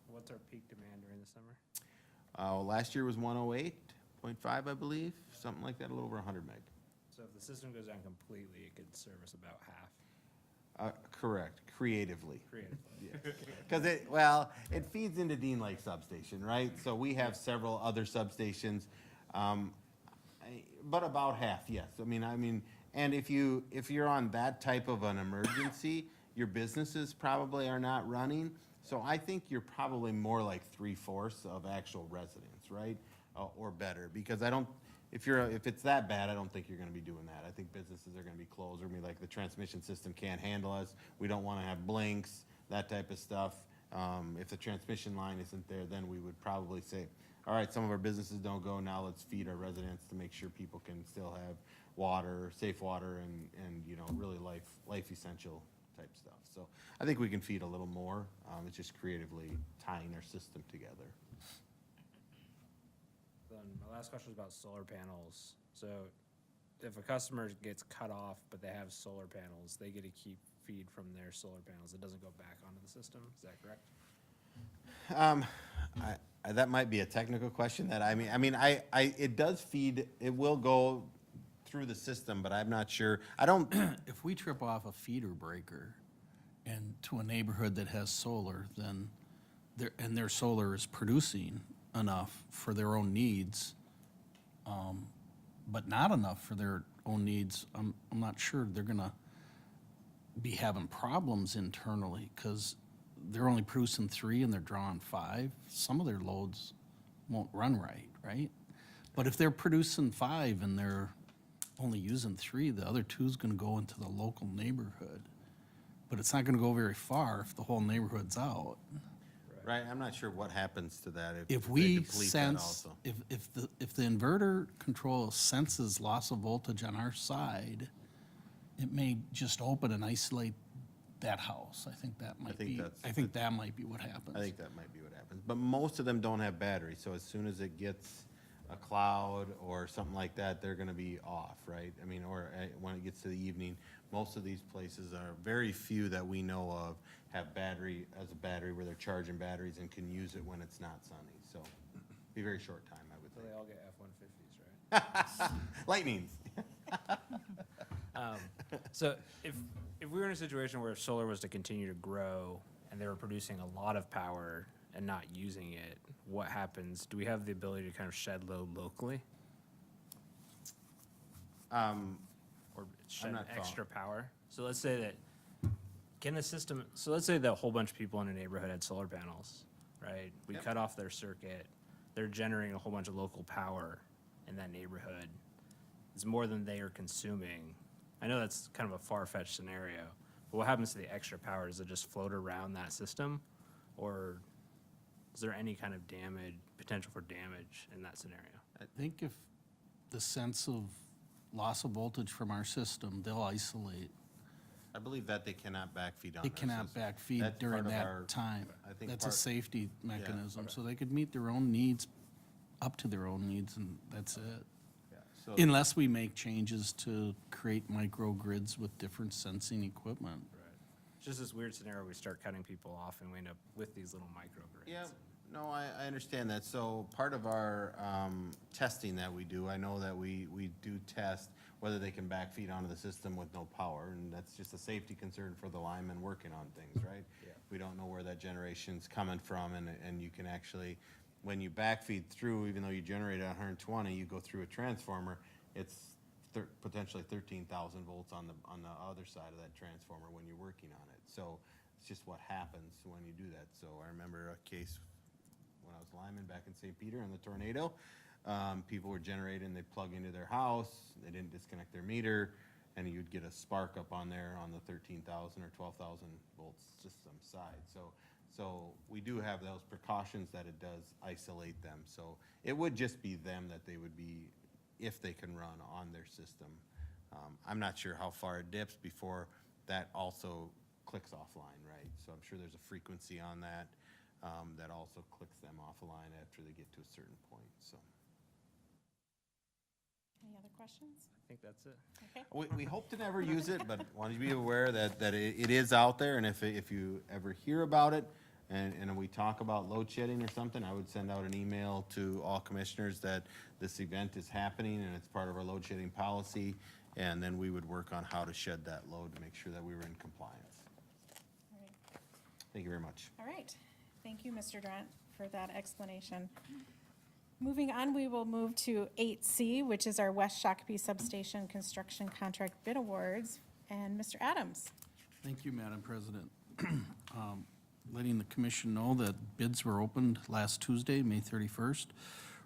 What's our peak demand during the summer? Last year was 108.5, I believe, something like that, a little over 100 meg. So if the system goes down completely, it could service about half. Correct, creatively. Creatively. Because it feeds into Dean Lake Substation, right? So we have several other substations, but about half, yes. I mean, and if you're on that type of an emergency, your businesses probably are not running. So I think you're probably more like 3/4 of actual residents, right? Or better, because if it's that bad, I don't think you're gonna be doing that. I think businesses are gonna be closed, or maybe like the transmission system can't handle us. We don't wanna have blinks, that type of stuff. If the transmission line isn't there, then we would probably say, all right, some of our businesses don't go, now let's feed our residents to make sure people can still have water, safe water, and really life essential type stuff. So I think we can feed a little more. It's just creatively tying our system together. Then my last question is about solar panels. So if a customer gets cut off, but they have solar panels, they get to keep feed from their solar panels. It doesn't go back onto the system. Is that correct? That might be a technical question that it does feed, it will go through the system, but I'm not sure. If we trip off a feeder breaker and to a neighborhood that has solar, then their solar is producing enough for their own needs, but not enough for their own needs, I'm not sure they're gonna be having problems internally, because they're only producing 3 and they're drawing 5. Some of their loads won't run right? But if they're producing 5 and they're only using 3, the other 2 is gonna go into the local neighborhood. But it's not gonna go very far if the whole neighborhood's out. Right, I'm not sure what happens to that If they we deplete that sense, also. if the inverter control senses loss of voltage on our side, it may just open and isolate that house. I think that might be what happens. I think that might be what happens. But most of them don't have batteries, so as soon as it gets a cloud or something like that, they're gonna be off, right? I mean, or when it gets to the evening, most of these places are, very few that we know of have a battery where they're charging batteries and can use it when it's not sunny. So, be a very short time, I would So think. they all get F-150s, right? Lightnings. So if we were in a situation where solar was to continue to grow and they were producing a lot of power and not using it, what happens? Do we have the ability to kind of shed load locally? Or shed not extra power? So let's say that, let's say that a whole bunch of people in a neighborhood had solar panels, right? We cut off their circuit, they're generating a whole bunch of local power in that neighborhood. It's more than they are consuming. I know that's kind of a far-fetched scenario, but what happens to the extra power? Does it just float around that system? Or Is there any kind of damage, potential for damage in that scenario? I think if the sense of loss of voltage from our system, they'll isolate. I believe that they cannot backfeed on They their cannot system. backfeed That's during part of our- that time. I think That's a part- safety mechanism, so they could meet their own needs, up to their own needs, and that's it. Yeah, so- Unless we make changes to create microgrids with different sensing equipment. It's just this weird scenario, we start cutting people off and we end up with these little microgrids. Yeah, no, I understand that. So part of our testing that we do, I know that we do test whether they can backfeed onto the system with no power, and that's just a safety concern for the linemen working on things, right? Yeah. We don't know where that generation's coming from, and you can actually, when you backfeed through, even though you generate at 120, you go through a transformer, it's potentially 13,000 volts on the other side of that transformer when you're working on it. So it's just what happens when you do that. So I remember a case when I was lineman back in St. Peter in the tornado. People were generating, they plug into their house, they didn't disconnect their meter, and you'd get a spark up on there on the 13,000 or 12,000 volts system side. So we do have those precautions that it does isolate them. So it would just be them that they would be, if they can run on their system. I'm not sure how far it dips before that also clicks offline, right? So I'm sure there's a frequency on that that also clicks them offline after they get to a certain point, so. Any other questions? I think that's it. Okay. We hope to never use it, but wanted you to be aware that it is out there, and if you ever hear about it, and we talk about load shedding or something, I would send out an email to all commissioners that this event is happening, and it's part of our load shedding policy, and then we would work on how to shed that load to make sure that we were in compliance. All right. Thank you very much. All right. Thank you, Mr. Durant, for that explanation. Moving on, we will move to 8C, which is our West Shakopee Substation Construction Contract Bid Awards. And Mr. Adams. Thank you, Madam President. Letting the commission know that bids were opened last Tuesday, May 31st,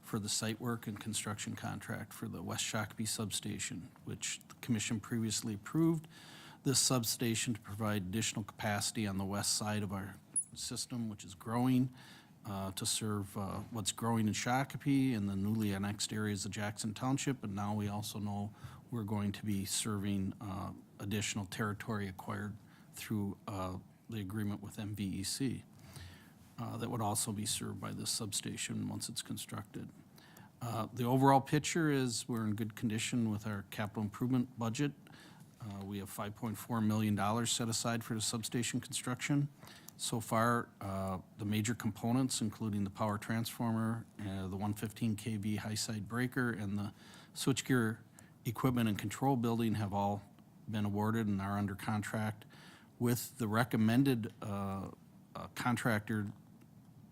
for the site work and construction contract for the West Shakopee Substation, which the commission previously approved. This substation to provide additional capacity on the west side of our system, which is growing, to serve what's growing in Shakopee and the newly annexed areas of Jackson Township. And now we also know we're going to be serving additional territory acquired through the agreement with MVEC. That would also be served by this substation once it's constructed. The overall picture is we're in good condition with our capital improvement budget. We have $5.4 million set aside for the substation construction. So far, the major components, including the power transformer, the 115 kV high-side breaker, and the switchgear equipment and control building have all been awarded and are under contract with the recommended contractor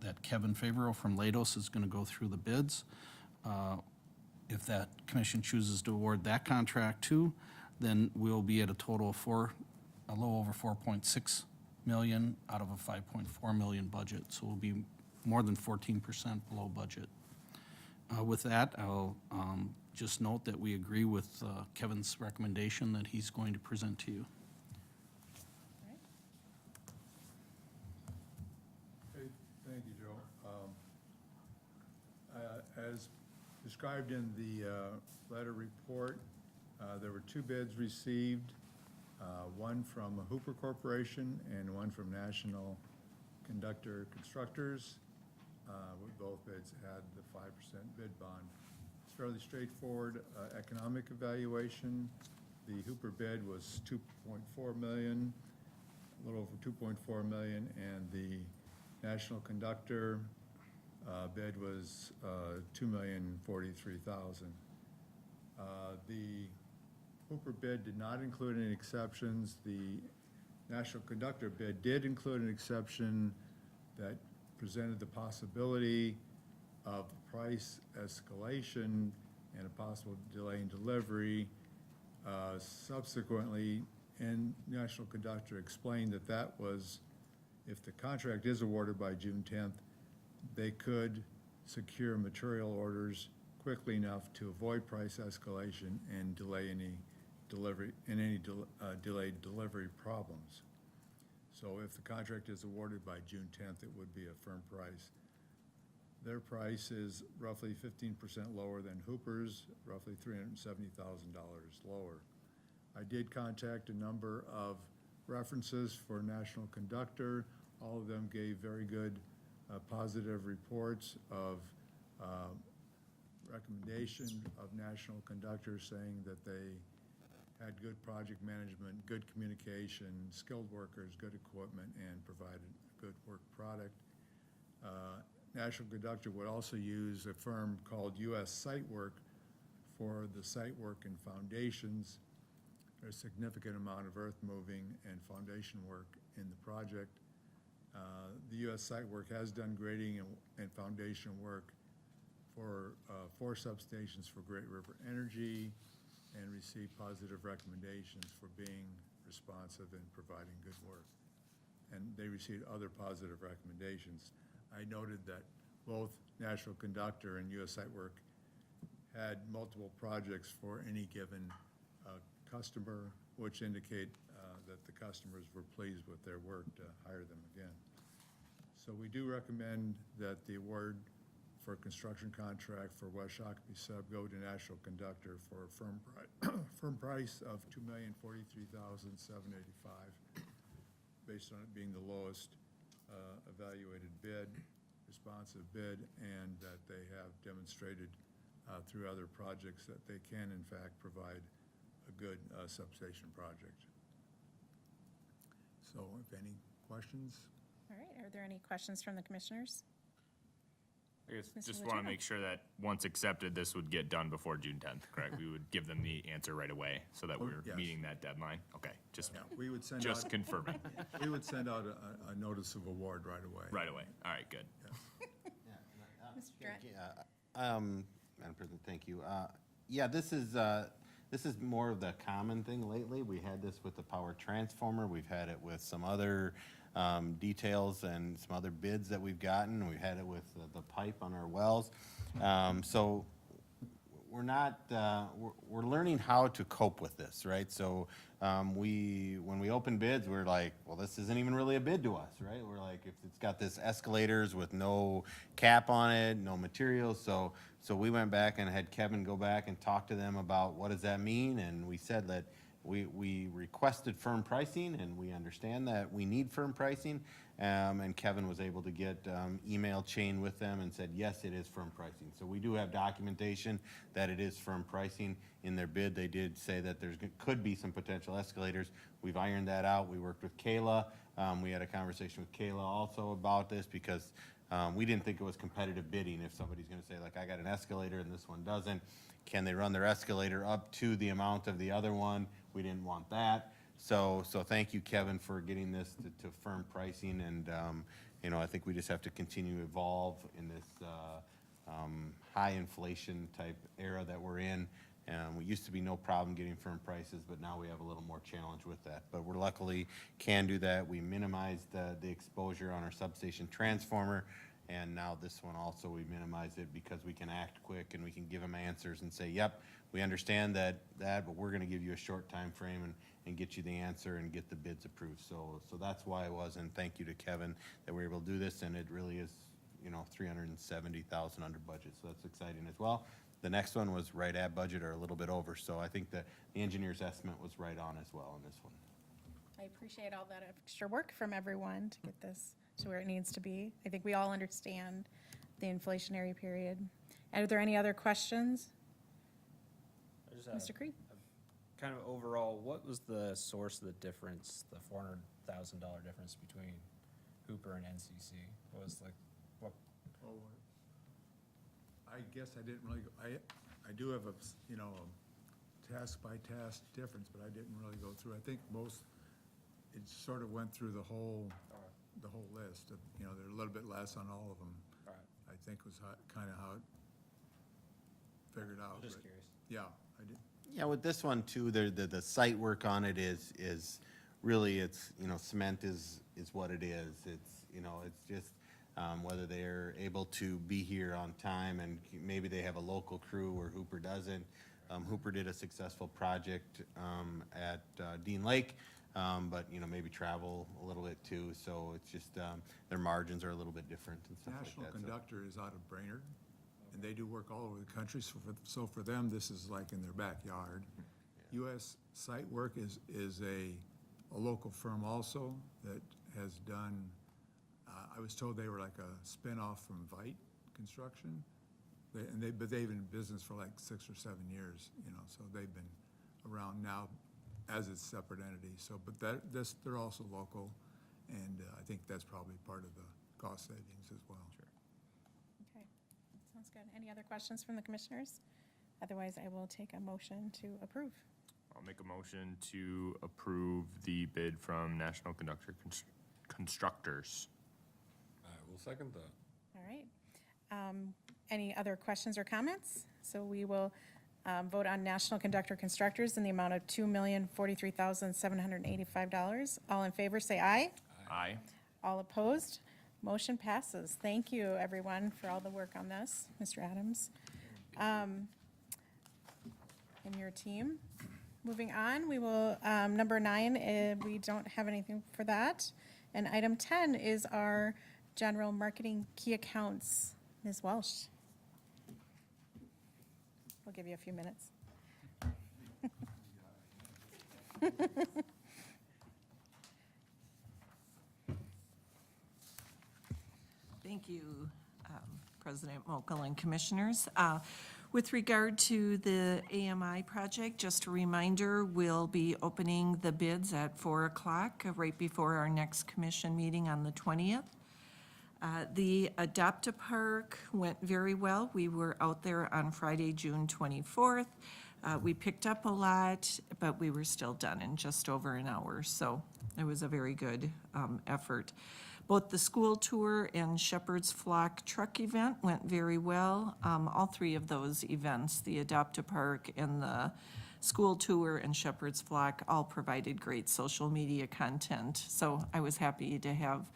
that Kevin Favreau from Lados is going to go through the bids. If that commission chooses to award that contract too, then we'll be at a total of a little over 4.6 million out of a 5.4 million budget. So we'll be more than 14% below budget. With that, I'll just note that we agree with Kevin's recommendation that he's going to present to you. Okay, thank you, Joe. As described in the letter report, there were 2 bids received, one from Hooper Corporation and one from National Conductor Constructors. Both bids had the 5% bid bond. It's fairly straightforward economic evaluation. The Hooper bid was $2.4 million, a little over $2.4 million, and the National Conductor bid was $2,043,000. The Hooper bid did not include any exceptions. The National Conductor bid did include an exception that presented the possibility of price escalation and a possible delay in delivery. Subsequently, National Conductor explained that that was, if the contract is awarded by June 10th, they could secure material orders quickly enough to avoid price escalation and delay any delivery and any delayed delivery problems. So if the contract is awarded by June 10th, it would be a firm price. Their price is roughly 15% lower than Hooper's, roughly $370,000 lower. I did contact a number of references for National Conductor. All of them gave very good positive reports of recommendation of National Conductor, saying that they had good project management, good communication, skilled workers, good equipment, and provided a good work product. National Conductor would also use a firm called U.S. Site Work for the site work and foundations. There's a significant amount of earth moving and foundation work in the project. The U.S. Site Work has done grading and foundation work for 4 substations for Great River Energy and received positive recommendations for being responsive and providing good work. And they received other positive recommendations. I noted that both National Conductor and U.S. Site Work had multiple projects for any given customer, which indicate that the customers were pleased with their work to hire them again. So we do recommend that the award for construction contract for West Shakopee Sub go to National Conductor for a firm price of $2,043,785, based on it being the lowest evaluated bid, responsive bid, and that they have demonstrated through other projects that they can in fact provide a good substation project. So if any questions? All right, are there any questions from the commissioners? I guess Mr. just want to Letourneau. make sure that once accepted, this would get done before June 10th, correct? We would give them the answer right away so that Oh, we're yes. meeting that deadline? Okay, just We would send just out, confirming, we would send out a notice of award right away. right away. All right, good. Mr. Durant? Madam President, thank you. Yeah, this is more of the common thing lately. We had this with the power transformer. We've had it with some other details and some other bids that we've gotten. We've had it with the pipe on our wells. So we're not, we're learning how to cope with this, right? So when we open bids, we're like, well, this isn't even really a bid to us, right? We're like, if it's got this escalators with no cap on it, no materials. So we went back and had Kevin go back and talk to them about what does that mean? And we said that we requested firm pricing, and we understand that we need firm pricing. And Kevin was able to get email chain with them and said, yes, it is firm pricing. So we do have documentation that it is firm pricing. In their bid, they did say that could be some potential escalators. We've ironed that out. We worked with Kayla. We had a conversation with Kayla also about this because we didn't think it was competitive bidding. If somebody's going to say, like, I got an escalator and this one doesn't, can they run their escalator up to the amount of the other one? We didn't want that. So thank you, Kevin, for getting this to firm pricing. And, I think we just have to continue to evolve in this high inflation type era that we're in. We used to be no problem getting firm prices, but now we have a little more challenge with that. But we're luckily can do that. We minimized the exposure on our substation transformer. And now this one also, we minimize it because we can act quick and we can give them answers and say, yep, we understand that, but we're gonna give you a short time frame and get you the answer and get the bids approved. So that's why it was, and thank you to Kevin that we're able to do this, and it really is, $370,000 under budget, so that's exciting as well. The next one was right at budget or a little bit over, so I think that the engineer's estimate was right on as well on this one. I appreciate all that extra work from everyone to get this to where it needs to be. I think we all understand the inflationary period. Are there any other questions? I just have Mr. Creed? kind of overall, what was the source of the difference, the $400,000 difference between Hooper and NCC? What was like, what? Oh, I guess I didn't really, I do have a task by task difference, but I didn't really go through. I think it sort of went through the whole list. They're a little bit less on all of them. All right. I think was kind of how it figured out. Just but curious. Yeah, I did. Yeah, with this one too, the site work on it is really, it's, cement is what it is. It's just whether they're able to be here on time, and maybe they have a local crew where Hooper doesn't. Hooper did a successful project at Dean Lake. but, maybe travel a little bit too. So it's just, their margins are a little bit different and stuff like National that. So- Conductor is out of Brainerd, and they do work all over the country, so for them, this is like in their backyard. U.S. Site Work is a local firm also that has done, I was told they were like a spin-off from Vite Construction. But they've been in business for like 6 or 7 years, so they've been around now as a separate entity. So, but they're also local, and I think that's probably part of the cost savings as well. Sure. Okay, sounds good. Any other questions from the commissioners? Otherwise, I will take a motion to approve. I'll make a motion to approve the bid from National Conductor Constructors. I will second that. All right. Any other questions or comments? So we will vote on National Conductor Constructors in the amount of $2,043,785. All in favor, say aye. Aye. All opposed? Motion passes. Thank you, everyone, for all the work on this, Mr. Adams. And your team. Moving on, we will, number 9, we don't have anything for that. And item 10 is our general marketing key accounts. Ms. Welsh. We'll give you a few minutes. Thank you, President Mokel and Commissioners. With regard to the AMI project, just a reminder, we'll be opening the bids at 4 o'clock, right before our next commission meeting on the 20th. The Adopt-A-Park went very well. We were out there on Friday, June 24th. We picked up a lot, but we were still done in just over an hour, so it was a very good effort. Both the school tour and Shepherd's Flock truck event went very well. All 3 of those events, the Adopt-A-Park and the school tour and Shepherd's Flock, all provided great social media content. So I was happy to have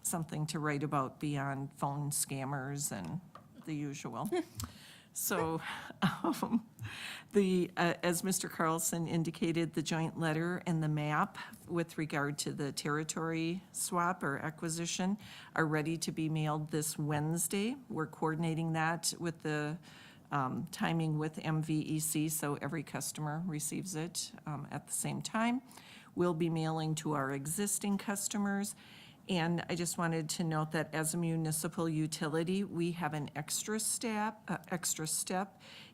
something to write about beyond phone scammers and the usual. So, as Mr. Carlson indicated, the joint letter and the map with regard to the territory swap or acquisition are ready to be mailed this Wednesday. We're coordinating that with the timing with MVEC, so every customer receives it at the same time. We'll be mailing to our existing customers. And I just wanted to note that as a municipal utility, we have an extra step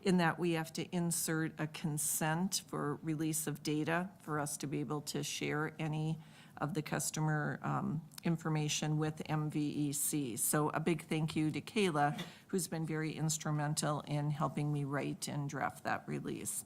in that we have to insert a consent for release of data for us to be able to share any of the customer information with MVEC. So a big thank you to Kayla, who's been very instrumental in helping me write and draft that release.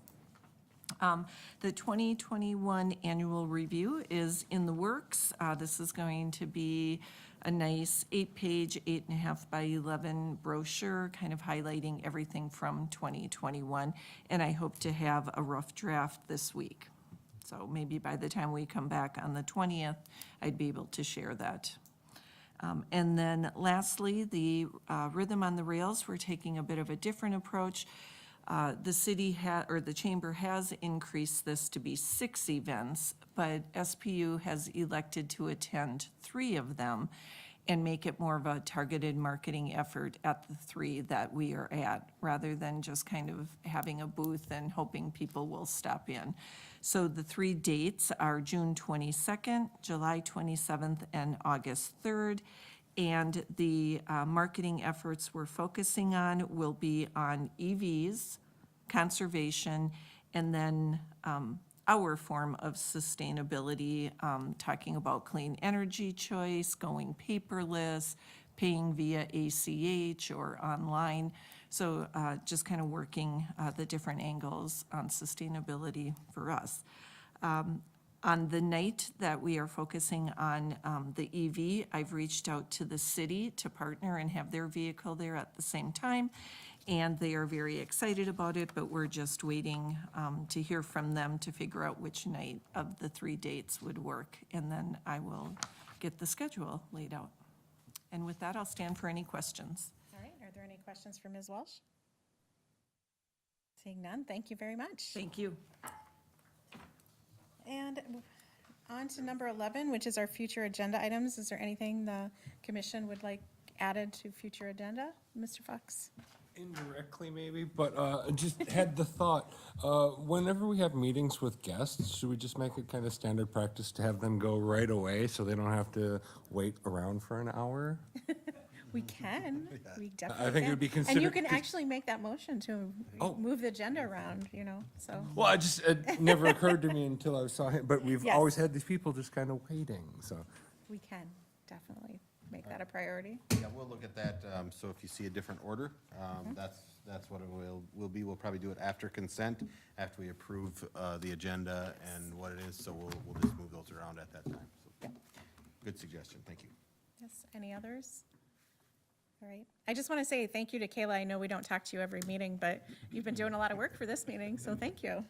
The 2021 annual review is in the works. This is going to be a nice 8-page, 8.5 by 11 brochure, kind of highlighting everything from 2021. And I hope to have a rough draft this week. So maybe by the time we come back on the 20th, I'd be able to share that. And then lastly, the Rhythm on the Rails, we're taking a bit of a different approach. The city or the chamber has increased this to be 6 events, but SPU has elected to attend 3 of them and make it more of a targeted marketing effort at the 3 that we are at, rather than just kind of having a booth and hoping people will stop in. So the 3 dates are June 22nd, July 27th, and August 3rd. And the marketing efforts we're focusing on will be on EVs, conservation, and then our form of sustainability, talking about clean energy choice, going paperless, paying via ACH or online. So just kind of working the different angles on sustainability for us. On the night that we are focusing on the EV, I've reached out to the city to partner and have their vehicle there at the same time. And they are very excited about it, but we're just waiting to hear from them to figure out which night of the 3 dates would work. And then I will get the schedule laid out. And with that, I'll stand for any questions. All right, are there any questions for Ms. Welsh? Seeing none, thank you very much. Thank you. And On to number 11, which is our future agenda items. Is there anything the commission would like added to future agenda? Mr. Fox? Indirectly, maybe, but I just had the thought, whenever we have meetings with guests, should we just make it kind of standard practice to have them go right away so they don't have to wait around for an hour? We can. We definitely can. think it would be And you considered- can actually make that motion to Oh. move the agenda around, so. Well, it never occurred to me until I saw him, but we've Yes. always had these people just kind of waiting, so. We can definitely make that a priority. Yeah, we'll look at that. So if you see a different order, that's what it will be. We'll probably do it after consent, after we approve the agenda and what it is. So we'll just move those around at that time. So, good suggestion. Thank you. Yes, any others? All right. I just want to say thank you to Kayla. I know we don't talk to you every meeting, but you've been doing a lot of work for this meeting, so thank you.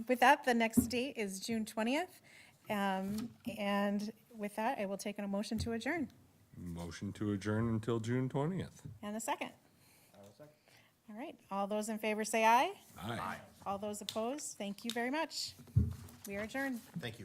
With that, the next date is June 20th. And with that, I will take a motion to adjourn. Motion to adjourn until June 20th. And a second. All right. All those in favor say aye. Aye. All those opposed, thank you very much. We are adjourned. Thank you.